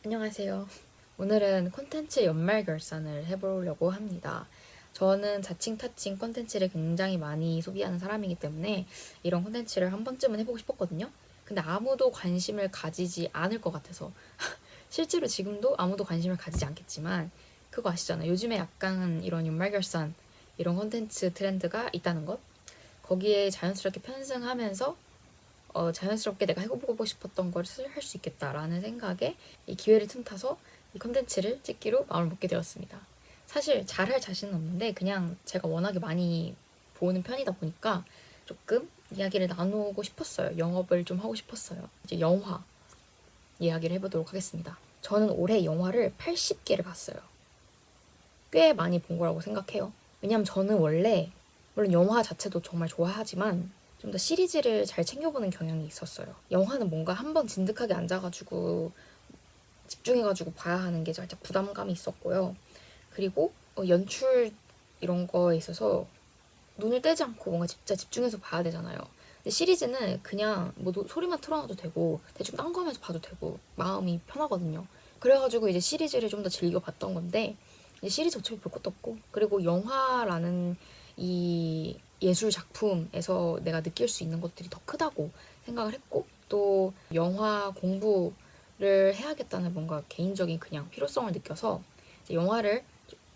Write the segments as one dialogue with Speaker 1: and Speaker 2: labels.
Speaker 1: 안녕하세요. 오늘은 콘텐츠 연말 결산을 해보려고 합니다. 저는 자칭 타칭 콘텐츠를 굉장히 많이 소비하는 사람이기 때문에 이런 콘텐츠를 한 번쯤은 해보고 싶었거든요. 근데 아무도 관심을 가지지 않을 것 같아서 실제로 지금도 아무도 관심을 가지지 않겠지만 그거 아시잖아요. 요즘에 약간 이런 연말 결산 이런 콘텐츠 트렌드가 있다는 것. 거기에 자연스럽게 편승하면서 자연스럽게 내가 해보고 싶었던 걸 할 수 있겠다라는 생각에 이 기회를 틈타서 이 컨텐츠를 찍기로 마음을 먹게 되었습니다. 사실 잘할 자신은 없는데 그냥 제가 워낙에 많이 보는 편이다 보니까 조금 이야기를 나누고 싶었어요. 영업을 좀 하고 싶었어요. 이제 영화 이야기를 해보도록 하겠습니다. 저는 올해 영화를 80개를 봤어요. 꽤 많이 본 거라고 생각해요. 왜냐면 저는 원래 물론 영화 자체도 정말 좋아하지만 좀 더 시리즈를 잘 챙겨보는 경향이 있었어요. 영화는 뭔가 한 번 진득하게 앉아가지고 집중해가지고 봐야 하는 게 살짝 부담감이 있었고요. 그리고 연출 이런 거에 있어서 눈을 떼지 않고 뭔가 진짜 집중해서 봐야 되잖아요. 근데 시리즈는 그냥 뭐 소리만 틀어놔도 되고 대충 딴 거 하면서 봐도 되고 마음이 편하거든요. 그래가지고 이제 시리즈를 좀 더 즐겨 봤던 건데 이제 시리즈 어차피 볼 것도 없고 그리고 영화라는 이 예술 작품에서 내가 느낄 수 있는 것들이 더 크다고 생각을 했고 또 영화 공부를 해야겠다는 뭔가 개인적인 그냥 필요성을 느껴서 이제 영화를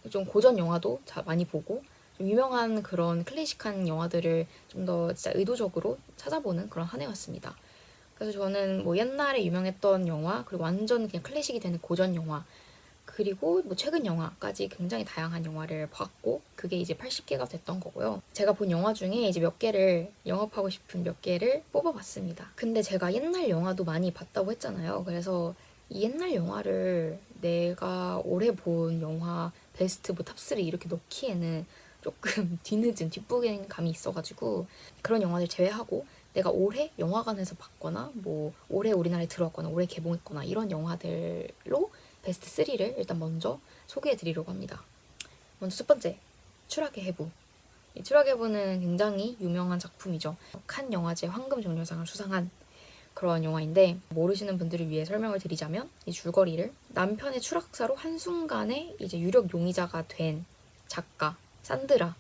Speaker 1: 좀 고전 영화도 많이 보고 좀 유명한 그런 클래식한 영화들을 좀 더 진짜 의도적으로 찾아보는 그런 한 해였습니다. 그래서 저는 뭐 옛날에 유명했던 영화 그리고 완전 그냥 클래식이 되는 고전 영화 그리고 뭐 최근 영화까지 굉장히 다양한 영화를 봤고 그게 이제 80개가 됐던 거고요. 제가 본 영화 중에 이제 몇 개를 영업하고 싶은 몇 개를 뽑아봤습니다. 근데 제가 옛날 영화도 많이 봤다고 했잖아요. 그래서 이 옛날 영화를 내가 올해 본 영화 베스트 뭐 탑3 이렇게 넣기에는 조금 뒤늦은 뒷부분 감이 있어가지고 그런 영화들 제외하고 내가 올해 영화관에서 봤거나 뭐 올해 우리나라에 들어왔거나 올해 개봉했거나 이런 영화들로 베스트 3를 일단 먼저 소개해 드리려고 합니다. 먼저 첫 번째, 추락의 해부. 이 추락의 해부는 굉장히 유명한 작품이죠. 칸 영화제 황금종려상을 수상한 그런 영화인데 모르시는 분들을 위해 설명을 드리자면 이 줄거리를 남편의 추락사로 한순간에 이제 유력 용의자가 된 작가 산드라의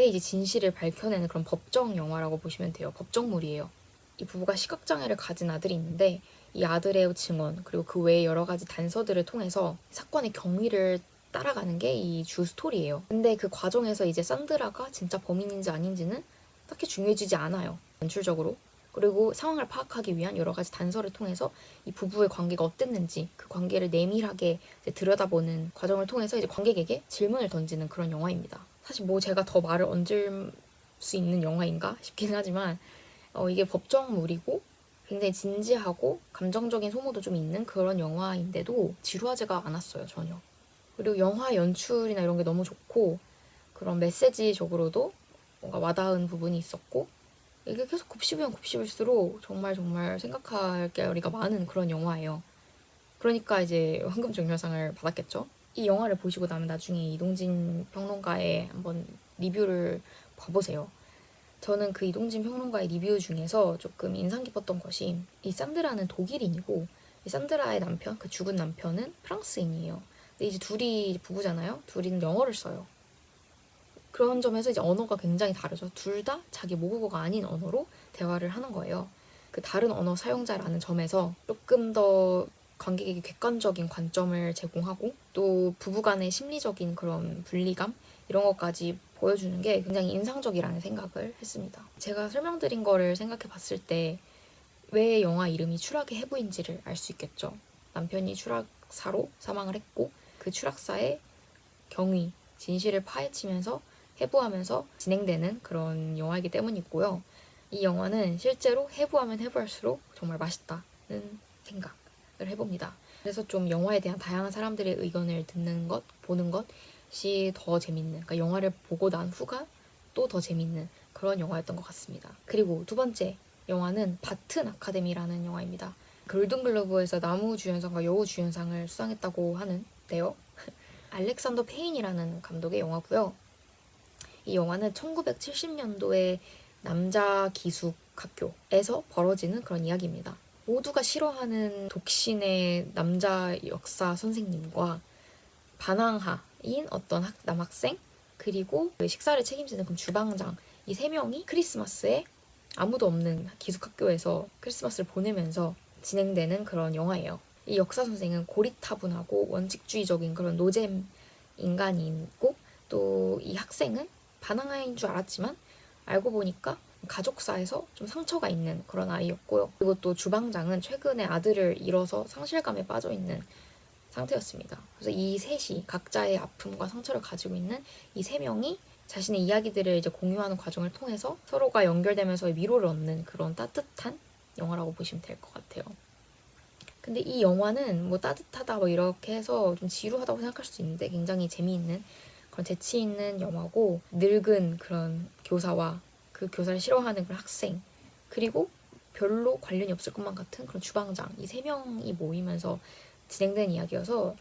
Speaker 1: 이제 진실을 밝혀내는 그런 법정 영화라고 보시면 돼요. 법정물이에요. 이 부부가 시각장애를 가진 아들이 있는데 이 아들의 증언 그리고 그 외에 여러 가지 단서들을 통해서 사건의 경위를 따라가는 게 이 주 스토리예요. 근데 그 과정에서 이제 산드라가 진짜 범인인지 아닌지는 딱히 중요해지지 않아요. 연출적으로. 그리고 상황을 파악하기 위한 여러 가지 단서를 통해서 이 부부의 관계가 어땠는지 그 관계를 내밀하게 들여다보는 과정을 통해서 이제 관객에게 질문을 던지는 그런 영화입니다. 사실 뭐 제가 더 말을 얹을 수 있는 영화인가 싶긴 하지만 이게 법정물이고 굉장히 진지하고 감정적인 소모도 좀 있는 그런 영화인데도 지루하지가 않았어요, 전혀. 그리고 영화 연출이나 이런 게 너무 좋고 그런 메시지적으로도 뭔가 와닿은 부분이 있었고 이게 계속 곱씹으면 곱씹을수록 정말 정말 생각할 거리가 많은 그런 영화예요. 그러니까 이제 황금종려상을 받았겠죠. 이 영화를 보시고 나면 나중에 이동진 평론가의 한번 리뷰를 봐보세요. 저는 그 이동진 평론가의 리뷰 중에서 조금 인상 깊었던 것이 이 산드라는 독일인이고 이 산드라의 남편, 그 죽은 남편은 프랑스인이에요. 근데 이제 둘이 부부잖아요. 둘이는 영어를 써요. 그런 점에서 이제 언어가 굉장히 다르죠. 둘 다 자기 모국어가 아닌 언어로 대화를 하는 거예요. 그 다른 언어 사용자라는 점에서 조금 더 관객에게 객관적인 관점을 제공하고 또 부부간의 심리적인 그런 분리감 이런 것까지 보여주는 게 굉장히 인상적이라는 생각을 했습니다. 제가 설명드린 거를 생각해 봤을 때 왜 영화 이름이 추락의 해부인지를 알 수 있겠죠. 남편이 추락사로 사망을 했고 그 추락사의 경위, 진실을 파헤치면서 해부하면서 진행되는 그런 영화이기 때문이고요. 이 영화는 실제로 해부하면 해부할수록 정말 맛있다는 생각을 해봅니다. 그래서 좀 영화에 대한 다양한 사람들의 의견을 듣는 것, 보는 것이 더 재밌는, 그러니까 영화를 보고 난 후가 또 더 재밌는 그런 영화였던 것 같습니다. 그리고 두 번째 영화는 바튼 아카데미라는 영화입니다. 골든글러브에서 남우주연상과 여우주연상을 수상했다고 하는데요. 알렉산더 페인이라는 감독의 영화고요. 이 영화는 1970년도에 남자 기숙 학교에서 벌어지는 그런 이야기입니다. 모두가 싫어하는 독신의 남자 역사 선생님과 반항하인 어떤 남학생, 그리고 그 식사를 책임지는 그 주방장, 이 세 명이 크리스마스에 아무도 없는 기숙학교에서 크리스마스를 보내면서 진행되는 그런 영화예요. 이 역사 선생은 고리타분하고 원칙주의적인 그런 노잼 인간이고, 또 이 학생은 반항아인 줄 알았지만 알고 보니까 가족사에서 좀 상처가 있는 그런 아이였고요. 그리고 또 주방장은 최근에 아들을 잃어서 상실감에 빠져 있는 상태였습니다. 그래서 이 셋이 각자의 아픔과 상처를 가지고 있는 이 세 명이 자신의 이야기들을 이제 공유하는 과정을 통해서 서로가 연결되면서 위로를 얻는 그런 따뜻한 영화라고 보시면 될 것 같아요. 근데 이 영화는 뭐 따뜻하다 뭐 이렇게 해서 좀 지루하다고 생각할 수 있는데 굉장히 재미있는 그런 재치 있는 영화고, 늙은 그런 교사와 그 교사를 싫어하는 그런 학생, 그리고 별로 관련이 없을 것만 같은 그런 주방장, 이 세 명이 모이면서 진행된 이야기여서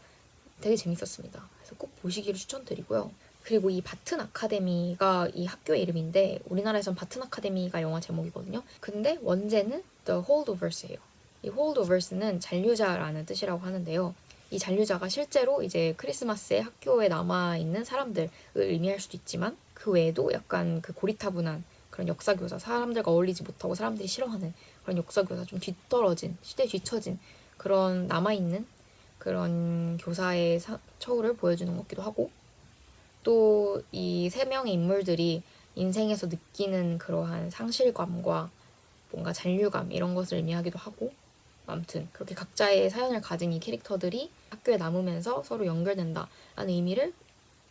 Speaker 1: 되게 재밌었습니다. 그래서 꼭 보시기를 추천드리고요. 그리고 이 바튼 아카데미가 이 학교의 이름인데 우리나라에선 바튼 아카데미가 영화 제목이거든요. 근데 원제는 The Holdovers예요. 이 Holdovers는 잔류자라는 뜻이라고 하는데요. 이 잔류자가 실제로 이제 크리스마스에 학교에 남아있는 사람들을 의미할 수도 있지만, 그 외에도 약간 그 고리타분한 그런 역사교사, 사람들과 어울리지 못하고 사람들이 싫어하는 그런 역사교사, 좀 뒤떨어진, 시대에 뒤처진 그런 남아있는 그런 교사의 처우를 보여주는 것 같기도 하고, 또 이 세 명의 인물들이 인생에서 느끼는 그러한 상실감과 뭔가 잔류감 이런 것을 의미하기도 하고, 아무튼 그렇게 각자의 사연을 가진 이 캐릭터들이 학교에 남으면서 서로 연결된다라는 의미를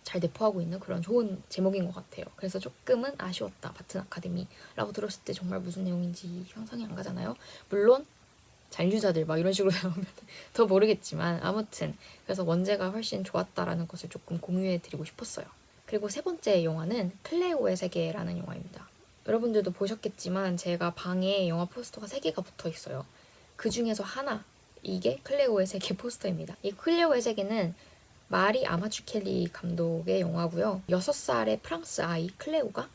Speaker 1: 잘 내포하고 있는 그런 좋은 제목인 것 같아요. 그래서 조금은 아쉬웠다. 바튼 아카데미라고 들었을 때 정말 무슨 내용인지 상상이 안 가잖아요. 물론 잔류자들 막 이런 식으로 나오면 더 모르겠지만, 아무튼 그래서 원제가 훨씬 좋았다라는 것을 조금 공유해 드리고 싶었어요. 그리고 세 번째 영화는 클레오의 세계라는 영화입니다. 여러분들도 보셨겠지만 제가 방에 영화 포스터가 3개가 붙어 있어요. 그 중에서 하나, 이게 클레오의 세계 포스터입니다. 이 클레오의 세계는 마리 아마추켈리 감독의 영화고요. 6살의 프랑스 아이 클레오가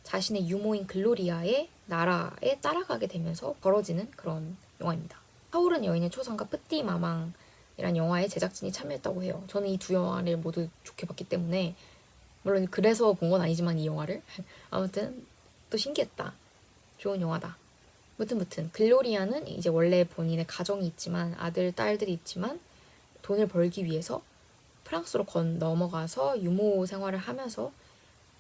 Speaker 1: 자신의 유모인 글로리아의 나라에 따라가게 되면서 벌어지는 그런 영화입니다. 타오른 여인의 초상과 뿌띠마망이란 영화에 제작진이 참여했다고 해요. 저는 이 두 영화를 모두 좋게 봤기 때문에, 물론 그래서 본 건 아니지만 이 영화를 아무튼 또 신기했다. 좋은 영화다. 무튼 글로리아는 이제 원래 본인의 가정이 있지만, 아들, 딸들이 있지만 돈을 벌기 위해서 프랑스로 넘어가서 유모 생활을 하면서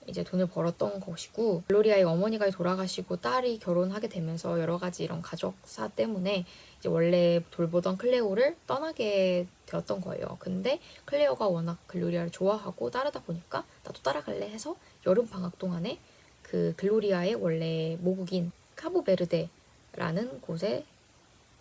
Speaker 1: 이제 돈을 벌었던 것이고, 글로리아의 어머니가 돌아가시고 딸이 결혼하게 되면서 여러 가지 이런 가족사 때문에 이제 원래 돌보던 클레오를 떠나게 되었던 거예요. 근데 클레오가 워낙 글로리아를 좋아하고 따르다 보니까 나도 따라갈래 해서 여름 방학 동안에 그 글로리아의 원래 모국인 카보베르데라는 곳에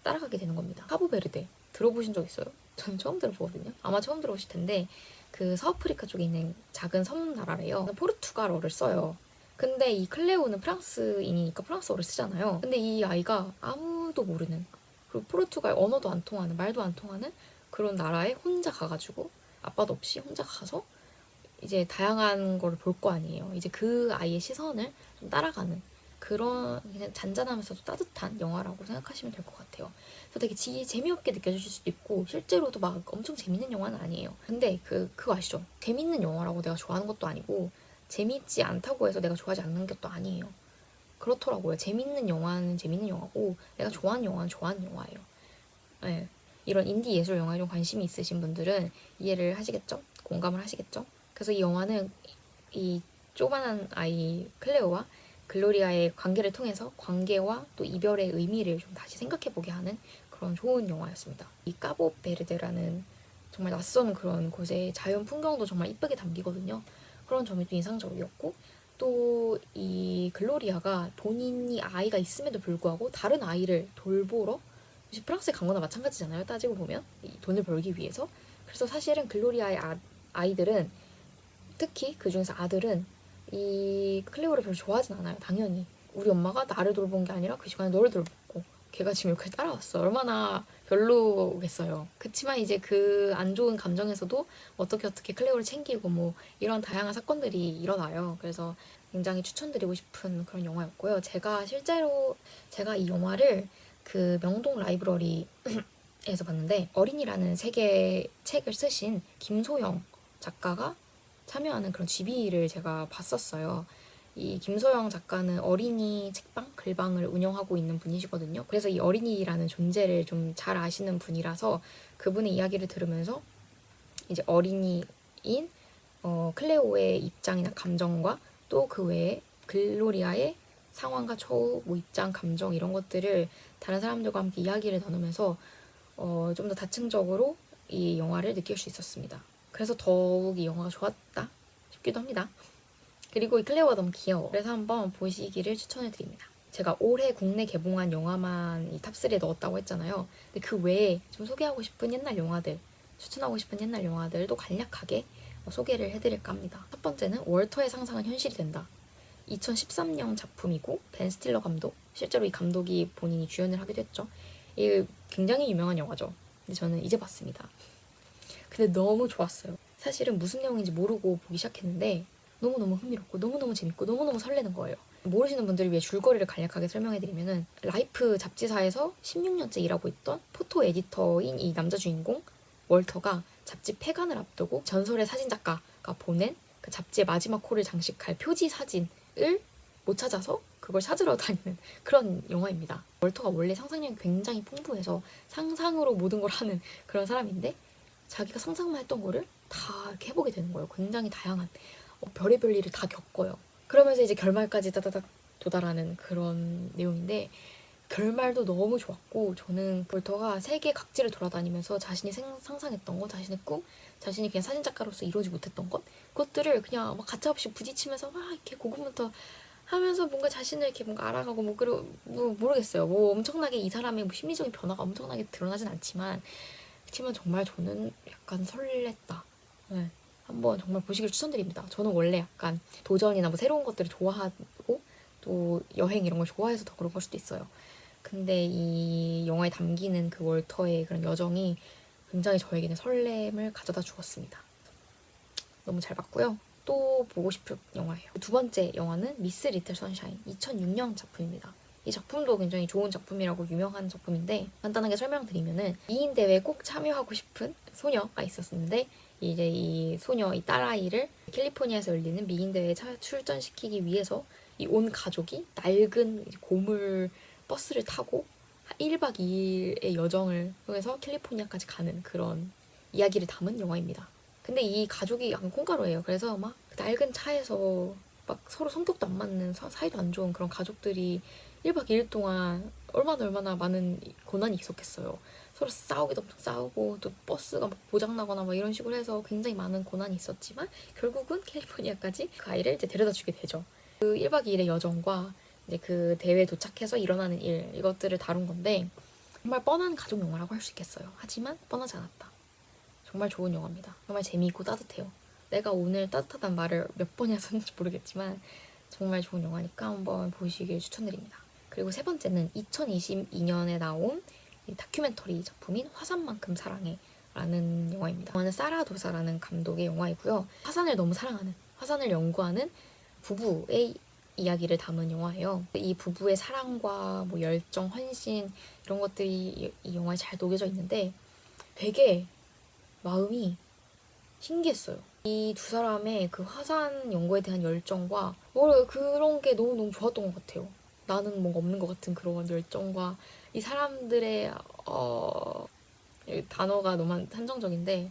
Speaker 1: 따라가게 되는 겁니다. 카보베르데 들어보신 적 있어요? 저는 처음 들어보거든요. 아마 처음 들어보실 텐데 그 서아프리카 쪽에 있는 작은 섬 나라래요. 포르투갈어를 써요. 근데 이 클레오는 프랑스인이니까 프랑스어를 쓰잖아요. 근데 이 아이가 아무도 모르는, 그리고 포르투갈 언어도 안 통하는, 말도 안 통하는 그런 나라에 혼자 가가지고 아빠도 없이 혼자 가서 이제 다양한 걸 볼 거 아니에요. 이제 그 아이의 시선을 좀 따라가는 그런, 그냥 잔잔하면서도 따뜻한 영화라고 생각하시면 될 것 같아요. 그래서 되게 재미없게 느껴지실 수도 있고 실제로도 막 엄청 재밌는 영화는 아니에요. 근데 그거 아시죠? 재밌는 영화라고 내가 좋아하는 것도 아니고 재밌지 않다고 해서 내가 좋아하지 않는 것도 아니에요. 그렇더라고요. 재밌는 영화는 재밌는 영화고 내가 좋아하는 영화는 좋아하는 영화예요. 네. 이런 인디 예술 영화에 좀 관심이 있으신 분들은 이해를 하시겠죠? 공감을 하시겠죠? 그래서 이 영화는 이 조그만한 아이 클레오와 글로리아의 관계를 통해서 관계와 또 이별의 의미를 좀 다시 생각해보게 하는 그런 좋은 영화였습니다. 이 까보베르데라는 정말 낯선 그런 곳의 자연 풍경도 정말 이쁘게 담기거든요. 그런 점이 또 인상적이었고, 또 이 글로리아가 본인이 아이가 있음에도 불구하고 다른 아이를 돌보러 프랑스에 간 거나 마찬가지잖아요. 따지고 보면 이 돈을 벌기 위해서. 그래서 사실은 글로리아의 아이들은, 특히 그 중에서 아들은 이 클레오를 별로 좋아하진 않아요. 당연히 우리 엄마가 나를 돌본 게 아니라 그 시간에 너를 돌봤고 걔가 지금 여기까지 따라왔어. 얼마나 별로겠어요. 그치만 이제 그 안 좋은 감정에서도 어떻게 클레오를 챙기고 뭐 이런 다양한 사건들이 일어나요. 그래서 굉장히 추천드리고 싶은 그런 영화였고요. 제가 이 영화를 그 명동 라이브러리에서 봤는데 어린이라는 세계 책을 쓰신 김소영 작가가 참여하는 그런 GB를 제가 봤었어요. 이 김소영 작가는 어린이 책방, 글방을 운영하고 있는 분이시거든요. 그래서 이 어린이라는 존재를 좀 잘 아시는 분이라서 그분의 이야기를 들으면서 이제 어린이인 클레오의 입장이나 감정과 또 그 외에 글로리아의 상황과 처우, 뭐 입장, 감정 이런 것들을 다른 사람들과 함께 이야기를 나누면서 좀 더 다층적으로 이 영화를 느낄 수 있었습니다. 그래서 더욱 이 영화가 좋았다 싶기도 합니다. 그리고 이 클레오가 너무 귀여워. 그래서 한번 보시기를 추천을 드립니다. 제가 올해 국내 개봉한 영화만 이 탑3에 넣었다고 했잖아요. 근데 그 외에 좀 소개하고 싶은 옛날 영화들, 추천하고 싶은 옛날 영화들도 간략하게 소개를 해드릴까 합니다. 첫 번째는 월터의 상상은 현실이 된다. 2013년 작품이고 벤 스틸러 감독, 실제로 이 감독이 본인이 주연을 하기도 했죠. 이 굉장히 유명한 영화죠. 근데 저는 이제 봤습니다. 근데 너무 좋았어요. 사실은 무슨 내용인지 모르고 보기 시작했는데 너무너무 흥미롭고 너무너무 재밌고 너무너무 설레는 거예요. 모르시는 분들을 위해 줄거리를 간략하게 설명해드리면은 라이프 잡지사에서 16년째 일하고 있던 포토 에디터인 이 남자 주인공 월터가 잡지 폐간을 앞두고 전설의 사진작가가 보낸 그 잡지의 마지막 홀을 장식할 표지 사진을 못 찾아서 그걸 찾으러 다니는 그런 영화입니다. 월터가 원래 상상력이 굉장히 풍부해서 상상으로 모든 걸 하는 그런 사람인데 자기가 상상만 했던 거를 다 이렇게 해보게 되는 거예요. 굉장히 다양한 별의별 일을 다 겪어요. 그러면서 이제 결말까지 따다닥 도달하는 그런 내용인데 결말도 너무 좋았고 저는 볼터가 세계 각지를 돌아다니면서 자신이 상상했던 것, 자신의 꿈, 자신이 그냥 사진작가로서 이루지 못했던 것 그것들을 그냥 막 가차없이 부딪히면서 막 이렇게 고군분투 하면서 뭔가 자신을 이렇게 뭔가 알아가고 뭐 모르겠어요. 뭐 엄청나게 이 사람의 뭐 심리적인 변화가 엄청나게 드러나진 않지만 그렇지만 정말 저는 약간 설렜다. 네. 한번 정말 보시길 추천드립니다. 저는 원래 약간 도전이나 뭐 새로운 것들을 좋아하고 또 여행 이런 걸 좋아해서 더 그런 걸 수도 있어요. 근데 이 영화에 담기는 그 월터의 그런 여정이 굉장히 저에게는 설렘을 가져다 주었습니다. 너무 잘 봤고요. 또 보고 싶은 영화예요. 두 번째 영화는 미스 리틀 선샤인 2006년 작품입니다. 이 작품도 굉장히 좋은 작품이라고 유명한 작품인데 간단하게 설명드리면은 미인 대회에 꼭 참여하고 싶은 소녀가 있었는데 이제 이 소녀, 이 딸아이를 캘리포니아에서 열리는 미인 대회에 출전시키기 위해서 이 온 가족이 낡은 고물 버스를 타고 1박 2일의 여정을 통해서 캘리포니아까지 가는 그런 이야기를 담은 영화입니다. 근데 이 가족이 약간 콩가루예요. 그래서 막 낡은 차에서 막 서로 성격도 안 맞는 사이도 안 좋은 그런 가족들이 1박 2일 동안 얼마나 많은 고난이 있었겠어요. 서로 싸우기도 엄청 싸우고 또 버스가 막 고장나거나 막 이런 식으로 해서 굉장히 많은 고난이 있었지만 결국은 캘리포니아까지 그 아이를 이제 데려다 주게 되죠. 그 1박 2일의 여정과 이제 그 대회에 도착해서 일어나는 일 이것들을 다룬 건데 정말 뻔한 가족 영화라고 할 수 있겠어요. 하지만 뻔하지 않았다. 정말 좋은 영화입니다. 정말 재미있고 따뜻해요. 내가 오늘 따뜻하다는 말을 몇 번이나 썼는지 모르겠지만 정말 좋은 영화니까 한번 보시길 추천드립니다. 그리고 세 번째는 2022년에 나온 다큐멘터리 작품인 화산만큼 사랑해 라는 영화입니다. 영화는 사라 도사라는 감독의 영화이고요. 화산을 너무 사랑하는, 화산을 연구하는 부부의 이야기를 담은 영화예요. 이 부부의 사랑과 뭐 열정, 헌신 이런 것들이 이 영화에 잘 녹여져 있는데 되게 마음이 신기했어요. 이 두 사람의 그 화산 연구에 대한 열정과 그런 게 너무너무 좋았던 것 같아요. 나는 뭔가 없는 것 같은 그런 열정과 이 사람들의 단어가 너무 한정적인데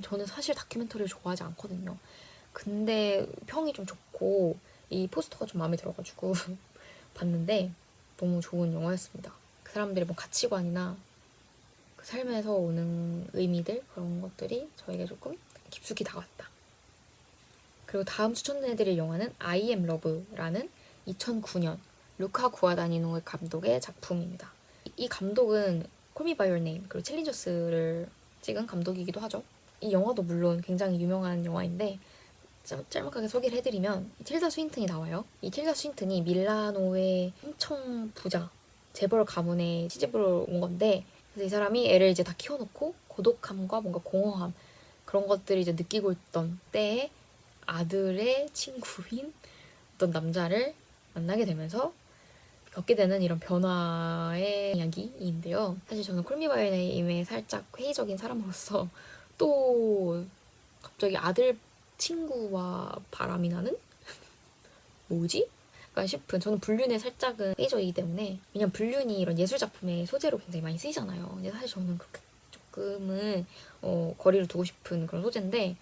Speaker 1: 저는 사실 다큐멘터리를 좋아하지 않거든요. 근데 평이 좀 좋고 이 포스터가 좀 마음에 들어가지고 봤는데 너무 좋은 영화였습니다. 그 사람들의 뭐 가치관이나 그 삶에서 오는 의미들 그런 것들이 저에게 조금 깊숙이 다가왔다. 그리고 다음 추천해드릴 영화는 I Am Love라는 2009년 루카 구아다니노 감독의 작품입니다. 이 감독은 Call Me By Your Name 그리고 챌린저스를 찍은 감독이기도 하죠. 이 영화도 물론 굉장히 유명한 영화인데 짤막하게 소개를 해드리면 틸다 스윈튼이 나와요. 이 틸다 스윈튼이 밀라노의 엄청 부자 재벌 가문에 시집으로 온 건데 그래서 이 사람이 애를 이제 다 키워놓고 고독함과 뭔가 공허함 그런 것들을 이제 느끼고 있던 때에 아들의 친구인 어떤 남자를 만나게 되면서 겪게 되는 이런 변화의 이야기인데요. 사실 저는 콜미 바이 네임에 살짝 회의적인 사람으로서 또 갑자기 아들 친구와 바람이 나는? 뭐지? 약간 싶은, 저는 불륜에 살짝은 회의적이기 때문에, 왜냐면 불륜이 이런 예술 작품의 소재로 굉장히 많이 쓰이잖아요. 근데 사실 저는 그렇게 조금은 거리를 두고 싶은 그런 소재인데,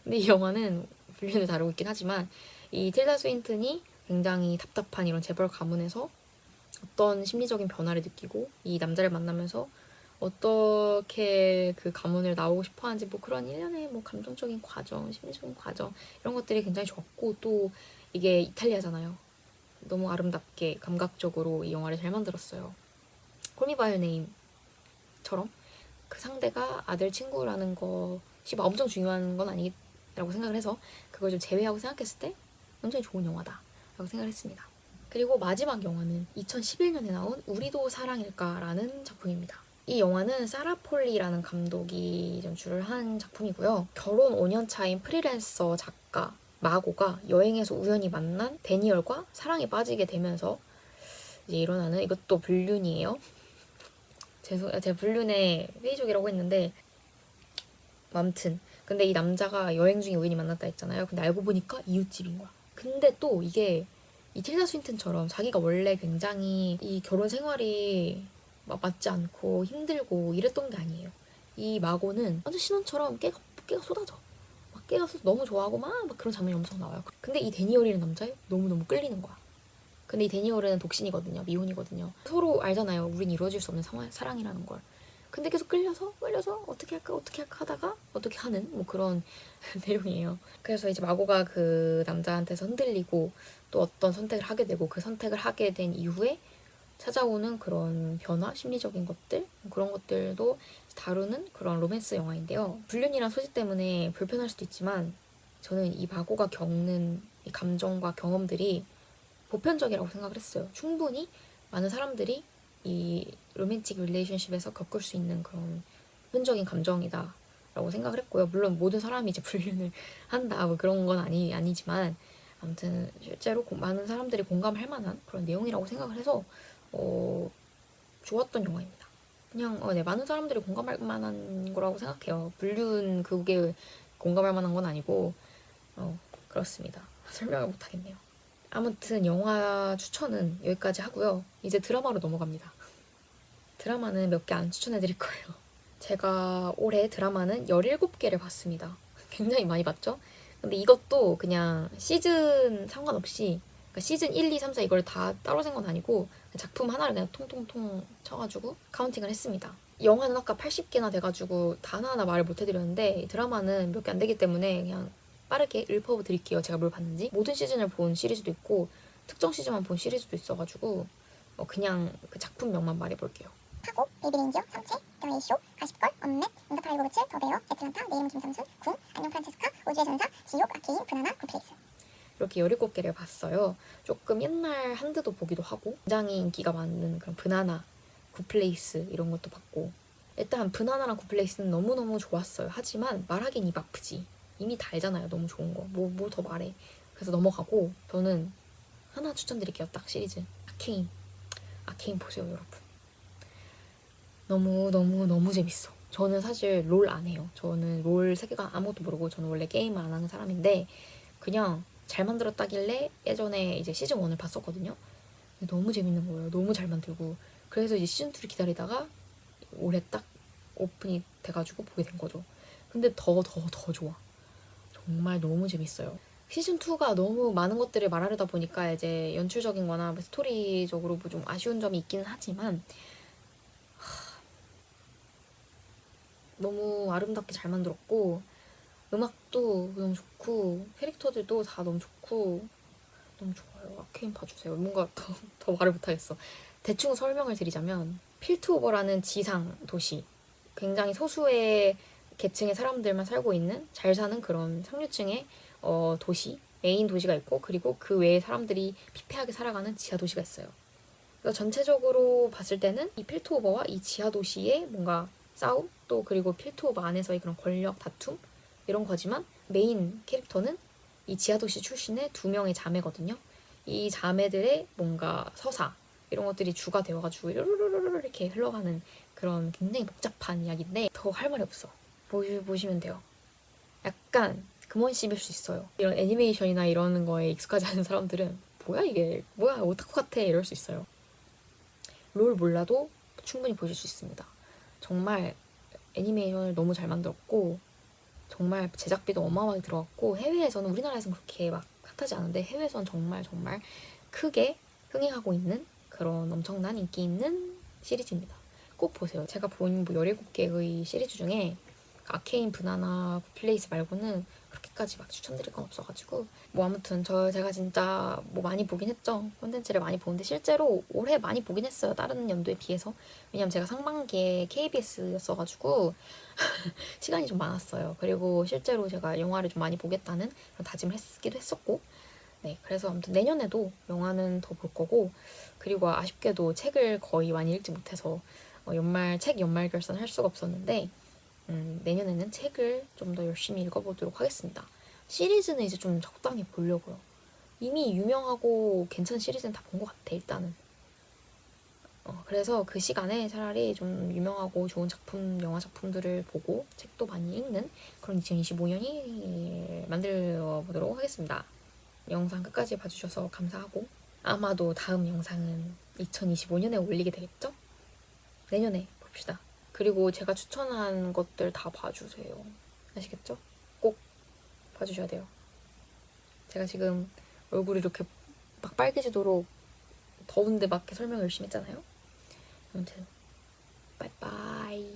Speaker 1: 근데 이 영화는 불륜을 다루고 있긴 하지만 이 틸다 스윈튼이 굉장히 답답한 이런 재벌 가문에서 어떤 심리적인 변화를 느끼고 이 남자를 만나면서 어떻게 그 가문을 나오고 싶어 하는지 뭐 그런 일련의 뭐 감정적인 과정, 심리적인 과정 이런 것들이 굉장히 좋았고, 또 이게 이탈리아잖아요. 너무 아름답게 감각적으로 이 영화를 잘 만들었어요. 콜미 바이 네임처럼 그 상대가 아들 친구라는 것이 막 엄청 중요한 건 아니라고 생각을 해서 그걸 좀 제외하고 생각했을 때 굉장히 좋은 영화다 라고 생각을 했습니다. 그리고 마지막 영화는 2011년에 나온 우리도 사랑일까라는 작품입니다. 이 영화는 사라 폴리라는 감독이 연출을 한 작품이고요. 결혼 5년 차인 프리랜서 작가 마고가 여행에서 우연히 만난 데니얼과 사랑에 빠지게 되면서 이제 일어나는, 이것도 불륜이에요. 제가 불륜의 회의적이라고 했는데 아무튼 근데 이 남자가 여행 중에 우연히 만났다 했잖아요. 근데 알고 보니까 이웃집인 거야. 근데 또 이게 이 틸다 스윈튼처럼 자기가 원래 굉장히 이 결혼 생활이 막 맞지 않고 힘들고 이랬던 게 아니에요. 이 마고는 완전 신혼처럼 깨가 쏟아져. 막 깨가 너무 좋아하고 막 그런 장면이 엄청 나와요. 근데 이 데니얼이라는 남자에 너무너무 끌리는 거야. 근데 이 데니얼은 독신이거든요. 미혼이거든요. 서로 알잖아요. 우린 이루어질 수 없는 사랑이라는 걸. 근데 계속 끌려서 어떻게 할까 하다가 어떻게 하는 뭐 그런 내용이에요. 그래서 이제 마고가 그 남자한테서 흔들리고 또 어떤 선택을 하게 되고 그 선택을 하게 된 이후에 찾아오는 그런 변화, 심리적인 것들, 뭐 그런 것들도 다루는 그런 로맨스 영화인데요. 불륜이란 소재 때문에 불편할 수도 있지만 저는 이 마고가 겪는 이 감정과 경험들이 보편적이라고 생각을 했어요. 충분히 많은 사람들이 이 로맨틱 릴레이션십에서 겪을 수 있는 그런 보편적인 감정이다 라고 생각을 했고요. 물론 모든 사람이 이제 불륜을 한다 뭐 그런 건 아니지만 아무튼 실제로 많은 사람들이 공감할 만한 그런 내용이라고 생각을 해서 좋았던 영화입니다. 그냥 네, 많은 사람들이 공감할 만한 거라고 생각해요. 불륜 그게 공감할 만한 건 아니고 그렇습니다. 설명을 못하겠네요. 아무튼 영화 추천은 여기까지 하고요. 이제 드라마로 넘어갑니다. 드라마는 몇 개 안 추천해드릴 거예요. 제가 올해 드라마는 17개를 봤습니다. 굉장히 많이 봤죠? 근데 이것도 그냥 시즌 상관없이, 그러니까 시즌 1, 2, 3, 4 이걸 다 따로 센 건 아니고 작품 하나를 그냥 통통통 쳐가지고 카운팅을 했습니다. 영화는 아까 80개나 돼가지고 다 하나하나 말을 못 해드렸는데 드라마는 몇 개 안 되기 때문에 그냥 빠르게 읊어드릴게요. 제가 뭘 봤는지. 모든 시즌을 본 시리즈도 있고 특정 시즌만 본 시리즈도 있어가지고 그냥 그 작품명만 말해볼게요.
Speaker 2: 파고, 베이비레인지어, 삼체, 더에이쇼, 가십걸, 엄넷, 응답하라 1997, 더베어, 애틀란타, 내 이름 김삼순, 궁, 안녕 프란체스카, 우주의 전사, 지옥, 아케인, 브나나, 굿플레이스.
Speaker 1: 이렇게 17개를 봤어요. 조금 옛날 한드도 보기도 하고 굉장히 인기가 많은 그런 브나나, 굿플레이스 이런 것도 봤고, 일단 브나나랑 굿플레이스는 너무너무 좋았어요. 하지만 말하긴 입 아프지. 이미 다 알잖아요. 너무 좋은 거. 뭐 더 말해. 그래서 넘어가고 저는 하나 추천드릴게요. 딱 시리즈. 아케인. 아케인 보세요, 여러분. 너무 재밌어. 저는 사실 롤 안 해요. 저는 롤 세계관 아무것도 모르고 저는 원래 게임 안 하는 사람인데 그냥 잘 만들었다길래 예전에 이제 시즌 1을 봤었거든요. 근데 너무 재밌는 거예요. 너무 잘 만들고. 그래서 이제 시즌 2를 기다리다가 올해 딱 오픈이 돼가지고 보게 된 거죠. 근데 더 좋아. 정말 너무 재밌어요. 시즌2가 너무 많은 것들을 말하려다 보니까 이제 연출적인 거나 스토리적으로 뭐 좀 아쉬운 점이 있기는 하지만 너무 아름답게 잘 만들었고 음악도 너무 좋고 캐릭터들도 다 너무 좋고 너무 좋아요. 아케인 봐주세요. 뭔가 더 말을 못하겠어. 대충 설명을 드리자면 필트오버라는 지상 도시, 굉장히 소수의 계층의 사람들만 살고 있는 잘 사는 그런 상류층의 도시, 메인 도시가 있고 그리고 그 외에 사람들이 피폐하게 살아가는 지하 도시가 있어요. 그래서 전체적으로 봤을 때는 이 필트오버와 이 지하 도시의 뭔가 싸움, 또 그리고 필트오버 안에서의 그런 권력 다툼 이런 거지만 메인 캐릭터는 이 지하 도시 출신의 두 명의 자매거든요. 이 자매들의 뭔가 서사 이런 것들이 주가 되어가지고 이렇게 흘러가는 그런 굉장히 복잡한 이야기인데 더 할 말이 없어. 보시면 돼요. 약간 금원 씹을 수 있어요. 이런 애니메이션이나 이런 거에 익숙하지 않은 사람들은 뭐야 이게 뭐야 오타쿠 같아 이럴 수 있어요. 롤 몰라도 충분히 보실 수 있습니다. 정말 애니메이션을 너무 잘 만들었고 정말 제작비도 어마어마하게 들어갔고 해외에서는 우리나라에서는 그렇게 막 핫하지 않은데 해외에서는 정말 크게 흥행하고 있는 그런 엄청난 인기 있는 시리즈입니다. 꼭 보세요. 제가 본 17개의 시리즈 중에 아케인, 브나나, 굿플레이스 말고는 그렇게까지 막 추천드릴 건 없어가지고 뭐 아무튼 제가 진짜 뭐 많이 보긴 했죠. 콘텐츠를 많이 보는데 실제로 올해 많이 보긴 했어요. 다른 연도에 비해서. 왜냐면 제가 상반기에 KBS였어가지고 시간이 좀 많았어요. 그리고 실제로 제가 영화를 좀 많이 보겠다는 그런 다짐을 했기도 했었고 네, 그래서 아무튼 내년에도 영화는 더 볼 거고 그리고 아쉽게도 책을 거의 많이 읽지 못해서 연말 결산을 할 수가 없었는데 내년에는 책을 좀 더 열심히 읽어보도록 하겠습니다. 시리즈는 이제 좀 적당히 보려고요. 이미 유명하고 괜찮은 시리즈는 다 본 것 같아 일단은. 그래서 그 시간에 차라리 좀 유명하고 좋은 작품, 영화 작품들을 보고 책도 많이 읽는 그런 2025년이 만들어 보도록 하겠습니다. 영상 끝까지 봐주셔서 감사하고 아마도 다음 영상은 2025년에 올리게 되겠죠? 내년에 봅시다. 그리고 제가 추천한 것들 다 봐주세요. 아시겠죠? 꼭 봐주셔야 돼요. 제가 지금 얼굴이 이렇게 막 빨개지도록 더운데 막 이렇게 설명 열심히 했잖아요. 아무튼 빠이빠이.